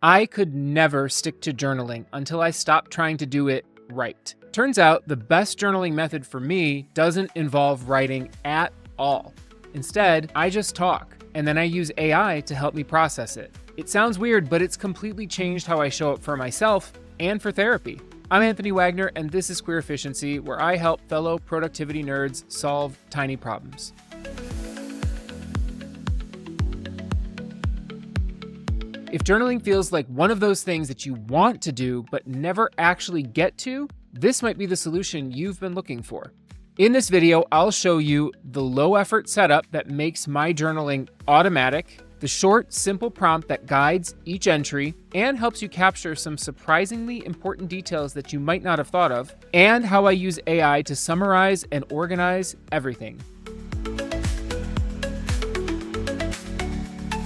I could never stick to journaling until I stopped trying to do it right. Turns out the best journaling method for me doesn't involve writing at all. Instead, I just talk, and then I use AI to help me process it. It sounds weird, but it's completely changed how I show up for myself and for therapy. I'm Anthony Wagner, and this is Queer Efficiency, where I help fellow productivity nerds solve tiny problems. If journaling feels like one of those things that you want to do but never actually get to, this might be the solution you've been looking for. In this video, I'll show you the low-effort setup that makes my journaling automatic, the short, simple prompt that guides each entry and helps you capture some surprisingly important details that you might not have thought of, and how I use AI to summarize and organize everything.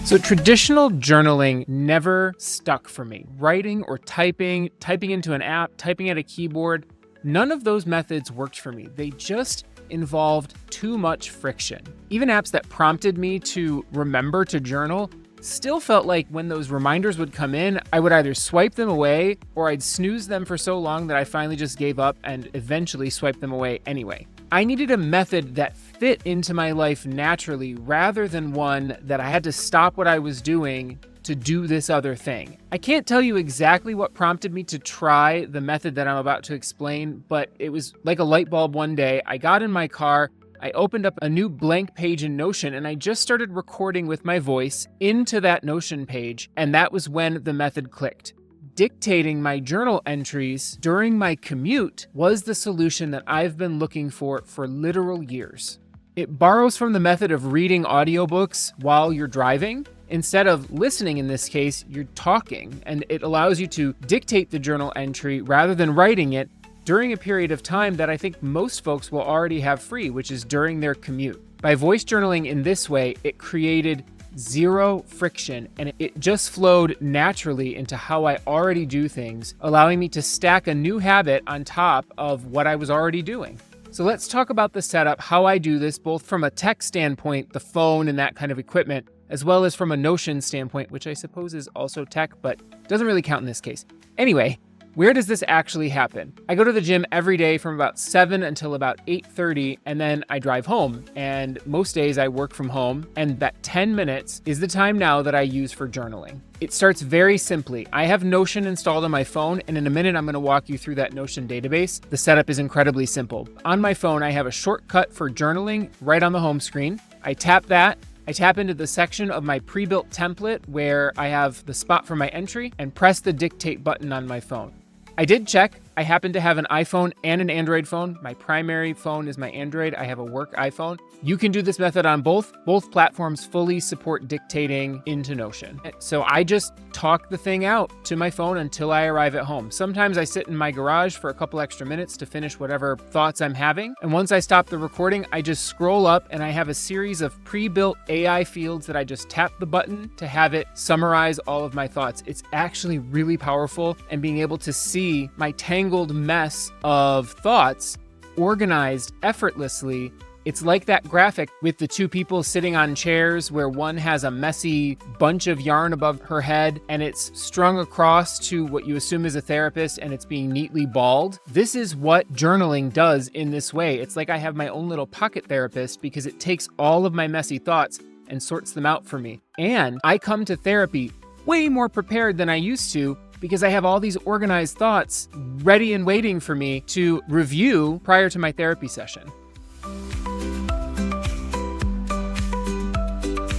So traditional journaling never stuck for me. Writing or typing into an app, typing at a keyboard, none of those methods worked for me. They just involved too much friction. Even apps that prompted me to remember to journal still felt like when those reminders would come in, I would either swipe them away or I'd snooze them for so long that I finally just gave up and eventually swiped them away anyway. I needed a method that fit into my life naturally rather than one that I had to stop what I was doing to do this other thing. I can't tell you exactly what prompted me to try the method that I'm about to explain, but it was like a light bulb one day. I got in my car, I opened up a new blank page in Notion, and I just started recording with my voice into that Notion page, and that was when the method clicked. Dictating my journal entries during my commute was the solution that I've been looking for literal years. It borrows from the method of reading audiobooks while you're driving. Instead of listening in this case, you're talking, and it allows you to dictate the journal entry rather than writing it during a period of time that I think most folks will already have free, which is during their commute. By voice journaling in this way, it created zero friction, and it just flowed naturally into how I already do things, allowing me to stack a new habit on top of what I was already doing. So let's talk about the setup, how I do this, both from a tech standpoint, the phone and that kind of equipment, as well as from a Notion standpoint, which I suppose is also tech, but doesn't really count in this case. Anyway, where does this actually happen? I go to the gym every day from about 7 until about 8:30, and then I drive home. And most days I work from home, and that 10 minutes is the time now that I use for journaling. It starts very simply. I have Notion installed on my phone, and in a minute I'm going to walk you through that Notion database. The setup is incredibly simple. On my phone, I have a shortcut for journaling right on the home screen. I tap that. I tap into the section of my pre-built template where I have the spot for my entry and press the dictate button on my phone. I did check. I happen to have an iPhone and an Android phone. My primary phone is my Android. I have a work iPhone. You can do this method on both. Both platforms fully support dictating into Notion. So I just talk the thing out to my phone until I arrive at home. Sometimes I sit in my garage for a couple extra minutes to finish whatever thoughts I'm having. And once I stop the recording, I just scroll up and I have a series of pre-built AI fields that I just tap the button to have it summarize all of my thoughts. It's actually really powerful, and being able to see my tangled mess of thoughts organized effortlessly. It's like that graphic with the two people sitting on chairs where one has a messy bunch of yarn above her head and it's strung across to what you assume is a therapist and it's being neatly balled. This is what journaling does in this way. It's like I have my own little pocket therapist because it takes all of my messy thoughts and sorts them out for me. And I come to therapy way more prepared than I used to, because I have all these organized thoughts ready and waiting for me to review prior to my therapy session.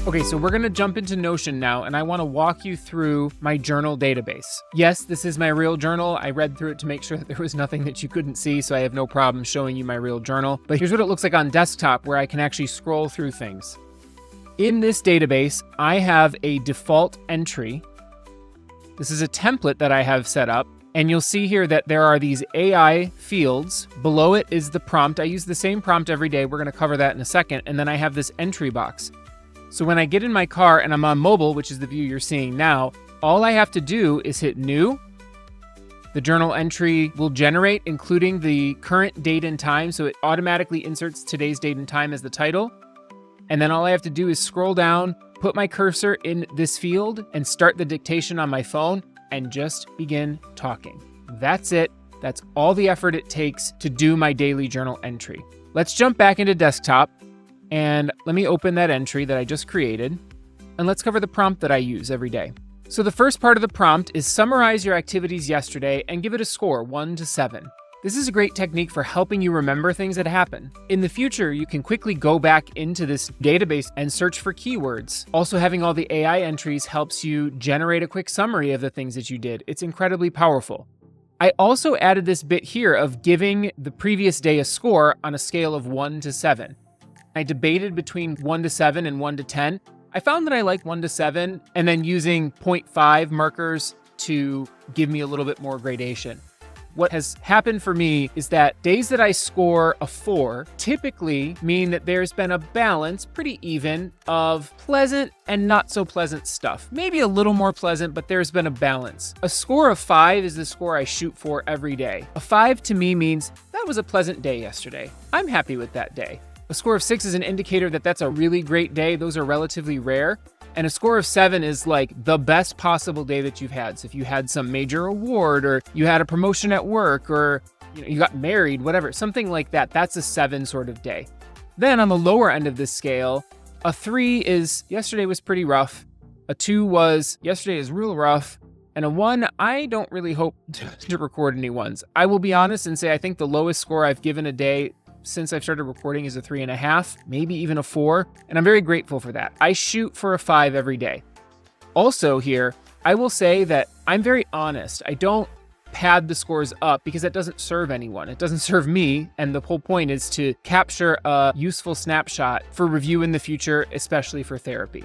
Okay, so we're gonna jump into Notion now, and I wanna walk you through my journal database. Yes, this is my real journal. I read through it to make sure that there was nothing that you couldn't see, so I have no problem showing you my real journal. But here's what it looks like on desktop, where I can actually scroll through things. In this database, I have a default entry. This is a template that I have set up, and you'll see here that there are these AI fields. Below it is the prompt. I use the same prompt every day. We're gonna cover that in a second. And then I have this entry box. So when I get in my car and I'm on mobile, which is the view you're seeing now, all I have to do is hit new. The journal entry will generate, including the current date and time. So it automatically inserts today's date and time as the title. And then all I have to do is scroll down, put my cursor in this field and start the dictation on my phone. and just begin talking. That's it. That's all the effort it takes to do my daily journal entry. Let's jump back into desktop and let me open that entry that I just created, and let's cover the prompt that I use every day. So the first part of the prompt is summarize your activities yesterday and give it a score 1 to 7. This is a great technique for helping you remember things that happen. In the future, you can quickly go back into this database and search for keywords. Also, having all the AI entries helps you generate a quick summary of the things that you did. It's incredibly powerful. I also added this bit here of giving the previous day a score on a scale of 1 to 7. I debated between 1 to 7 and 1 to 10. I found that I liked 1 to 7 and then using 0.5 markers to give me a little bit more gradation. What has happened for me is that days that I score a 4 typically mean that there's been a balance, pretty even, of pleasant and not so pleasant stuff. Maybe a little more pleasant, but there's been a balance. A score of 5 is the score I shoot for every day. A 5 to me means that was a pleasant day yesterday. I'm happy with that day. A score of 6 is an indicator that that's a really great day. Those are relatively rare. And a score of 7 is like the best possible day that you've had. So if you had some major award, or you had a promotion at work, or you got married, whatever, something like that, that's a 7 sort of day. Then on the lower end of this scale, a 3 is yesterday was pretty rough. A 2 was yesterday is real rough. And a 1, I don't really hope to record any ones. I will be honest and say I think the lowest score I've given a day since I've started recording is a 3.5, maybe even a 4, and I'm very grateful for that. I shoot for a 5 every day. Also here, I will say that I'm very honest. I don't pad the scores up because that doesn't serve anyone. It doesn't serve me, and the whole point is to capture a useful snapshot for review in the future, especially for therapy.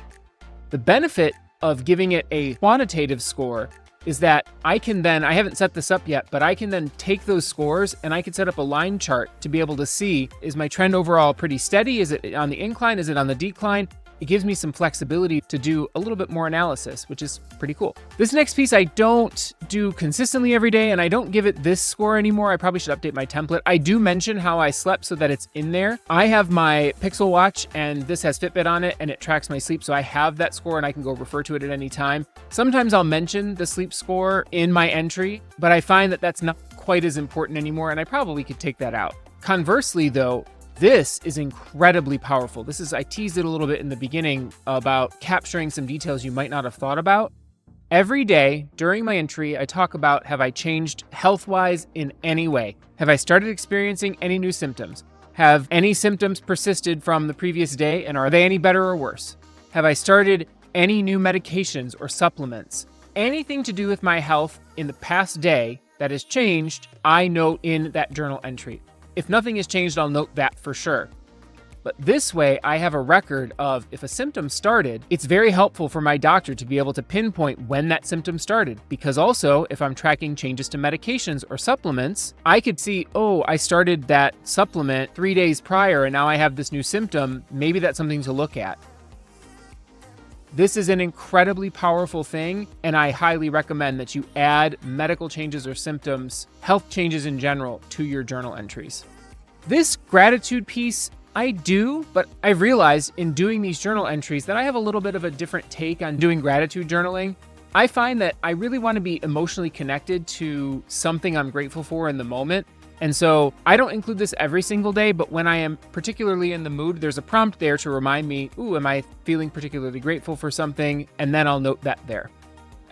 The benefit of giving it a quantitative score is that I haven't set this up yet, but I can then take those scores and I can set up a line chart to be able to see, is my trend overall pretty steady? Is it on the incline? Is it on the decline? It gives me some flexibility to do a little bit more analysis, which is pretty cool. This next piece I don't do consistently every day, and I don't give it this score anymore. I probably should update my template. I do mention how I slept so that it's in there. I have my Pixel Watch, and this has Fitbit on it, and it tracks my sleep, so I have that score, and I can go refer to it at any time. Sometimes I'll mention the sleep score in my entry, but I find that that's not quite as important anymore, and I probably could take that out. Conversely, though, this is incredibly powerful. I teased it a little bit in the beginning about capturing some details you might not have thought about. Every day during my entry, I talk about, have I changed health-wise in any way? Have I started experiencing any new symptoms? Have any symptoms persisted from the previous day, and are they any better or worse? Have I started any new medications or supplements? Anything to do with my health in the past day that has changed, I note in that journal entry. If nothing has changed, I'll note that for sure. But this way, I have a record of if a symptom started. It's very helpful for my doctor to be able to pinpoint when that symptom started. Because also, if I'm tracking changes to medications or supplements, I could see, oh, I started that supplement 3 days prior and now I have this new symptom. Maybe that's something to look at. This is an incredibly powerful thing, and I highly recommend that you add medical changes or symptoms, health changes in general, to your journal entries. This gratitude piece, I do, but I've realized in doing these journal entries that I have a little bit of a different take on doing gratitude journaling. I find that I really want to be emotionally connected to something I'm grateful for in the moment. And so I don't include this every single day, but when I am particularly in the mood, there's a prompt there to remind me, ooh, am I feeling particularly grateful for something? And then I'll note that there.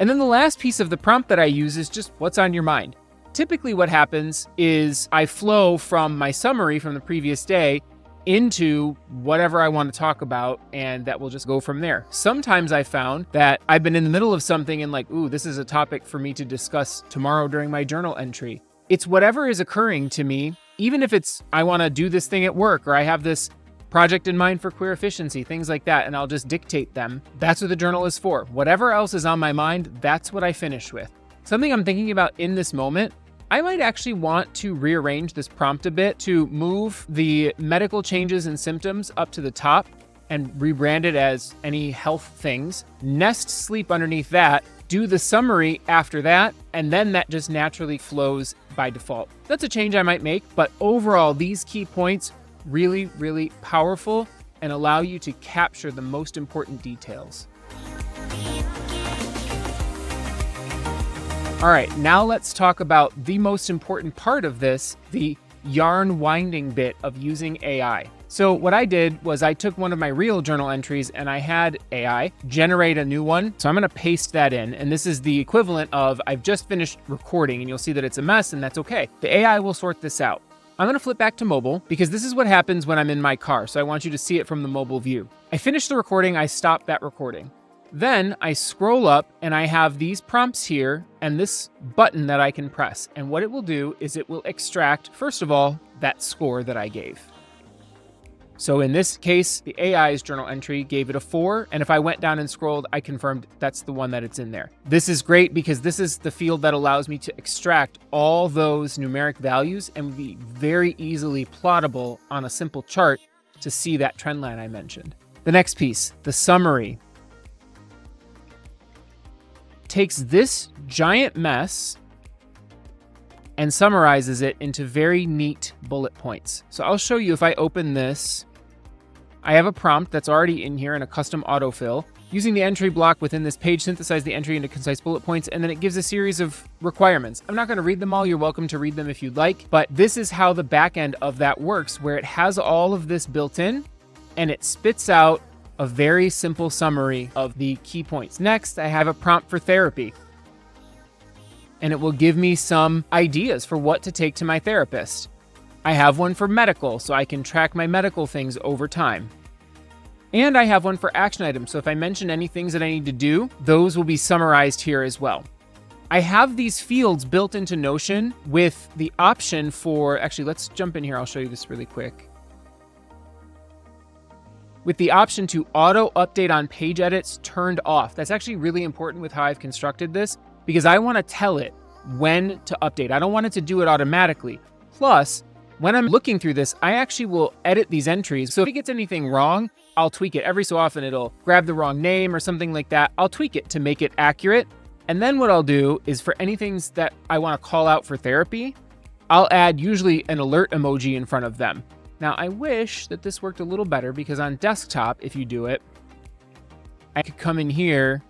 And then the last piece of the prompt that I use is just what's on your mind. Typically what happens is I flow from my summary from the previous day into whatever I want to talk about, and that will just go from there. Sometimes I found that I've been in the middle of something and like, ooh, this is a topic for me to discuss tomorrow during my journal entry. It's whatever is occurring to me, even if it's, I want to do this thing at work, or I have this project in mind for queer efficiency, things like that, and I'll just dictate them. That's what the journal is for. Whatever else is on my mind, that's what I finish with. Something I'm thinking about in this moment, I might actually want to rearrange this prompt a bit to move the medical changes and symptoms up to the top and rebrand it as any health things. Nest sleep underneath that, do the summary after that, and then that just naturally flows by default. That's a change I might make, but overall, these key points really, really powerful and allow you to capture the most important details. All right, now let's talk about the most important part of this, the yarn winding bit of using AI. So what I did was I took one of my real journal entries and I had AI generate a new one. So I'm going to paste that in. And this is the equivalent of I've just finished recording, and you'll see that it's a mess, and that's okay. The AI will sort this out. I'm going to flip back to mobile because this is what happens when I'm in my car. So I want you to see it from the mobile view. I finished the recording. I stopped that recording. Then I scroll up and I have these prompts here and this button that I can press. And what it will do is it will extract, first of all, that score that I gave. So in this case, the AI's journal entry gave it a 4. And if I went down and scrolled, I confirmed that's the one that it's in there. This is great because this is the field that allows me to extract all those numeric values and be very easily plottable on a simple chart to see that trend line I mentioned. The next piece, the summary, takes this giant mess and summarizes it into very neat bullet points. So I'll show you if I open this. I have a prompt that's already in here in a custom autofill. Using the entry block within this page, synthesize the entry into concise bullet points, and then it gives a series of requirements. I'm not going to read them all. You're welcome to read them if you'd like, but this is how the back end of that works, where it has all of this built in and it spits out a very simple summary of the key points. Next, I have a prompt for therapy, and it will give me some ideas for what to take to my therapist. I have one for medical, so I can track my medical things over time. And I have one for action items, so if I mention any things that I need to do, those will be summarized here as well. I have these fields built into Notion with the option for, actually, let's jump in here. I'll show you this really quick. With the option to auto update on page edits turned off. That's actually really important with how I've constructed this because I want to tell it when to update. I don't want it to do it automatically. Plus, when I'm looking through this, I actually will edit these entries. So if it gets anything wrong, I'll tweak it. Every so often it'll grab the wrong name or something like that. I'll tweak it to make it accurate. And then what I'll do is for anything that I want to call out for therapy, I'll add usually an alert emoji in front of them. Now, I wish that this worked a little better because on desktop, if you do it, I could come in here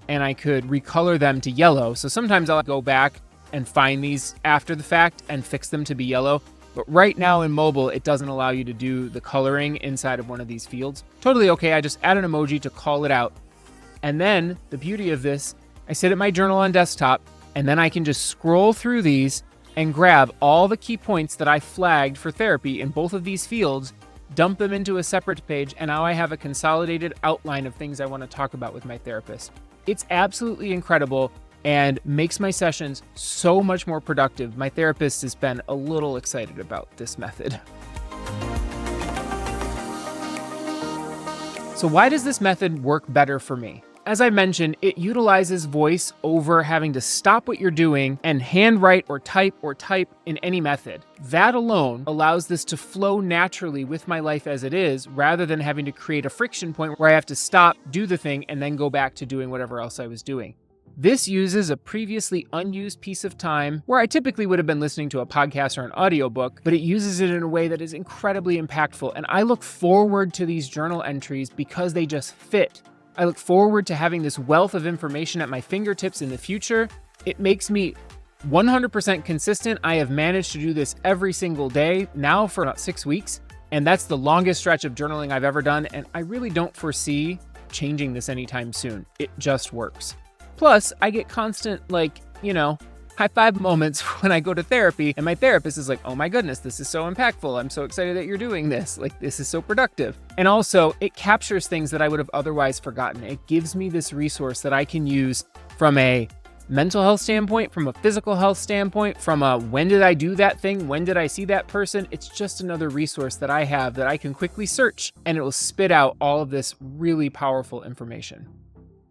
and I could recolor them to yellow. So sometimes I'll go back and find these after the fact and fix them to be yellow. But right now in mobile, it doesn't allow you to do the coloring inside of one of these fields. Totally okay. I just add an emoji to call it out. And then the beauty of this, I sit at my journal on desktop, and then I can just scroll through these and grab all the key points that I flagged for therapy in both of these fields, dump them into a separate page, and now I have a consolidated outline of things I want to talk about with my therapist. It's absolutely incredible and makes my sessions so much more productive. My therapist has been a little excited about this method. So why does this method work better for me? As I mentioned, it utilizes voice over having to stop what you're doing and handwrite or type in any method. That alone allows this to flow naturally with my life as it is, rather than having to create a friction point where I have to stop, do the thing, and then go back to doing whatever else I was doing. This uses a previously unused piece of time where I typically would have been listening to a podcast or an audiobook, but it uses it in a way that is incredibly impactful. And I look forward to these journal entries because they just fit. I look forward to having this wealth of information at my fingertips in the future. It makes me 100% consistent. I have managed to do this every single day now for about 6 weeks, and that's the longest stretch of journaling I've ever done, and I really don't foresee changing this anytime soon. It just works. Plus, I get constant, high five moments when I go to therapy and my therapist is like, oh my goodness, this is so impactful. I'm so excited that you're doing this. This is so productive. And also it captures things that I would have otherwise forgotten. It gives me this resource that I can use from a mental health standpoint, from a physical health standpoint, from a when did I do that thing? When did I see that person? It's just another resource that I have that I can quickly search and it will spit out all of this really powerful information.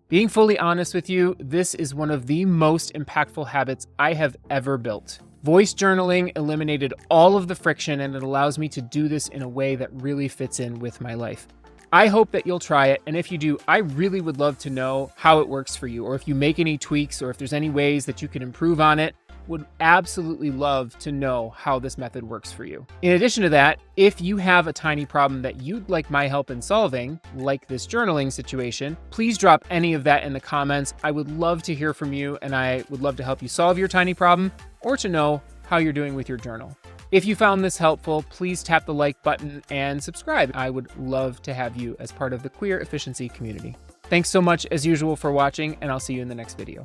Being fully honest with you, this is one of the most impactful habits I have ever built. Voice journaling eliminated all of the friction and it allows me to do this in a way that really fits in with my life. I hope that you'll try it, and if you do, I really would love to know how it works for you, or if you make any tweaks, or if there's any ways that you can improve on it. Would absolutely love to know how this method works for you. In addition to that, if you have a tiny problem that you'd like my help in solving, like this journaling situation, please drop any of that in the comments. I would love to hear from you, and I would love to help you solve your tiny problem or to know how you're doing with your journal. If you found this helpful, please tap the like button and subscribe. I would love to have you as part of the Queer Efficiency community. Thanks so much as usual for watching, and I'll see you in the next video.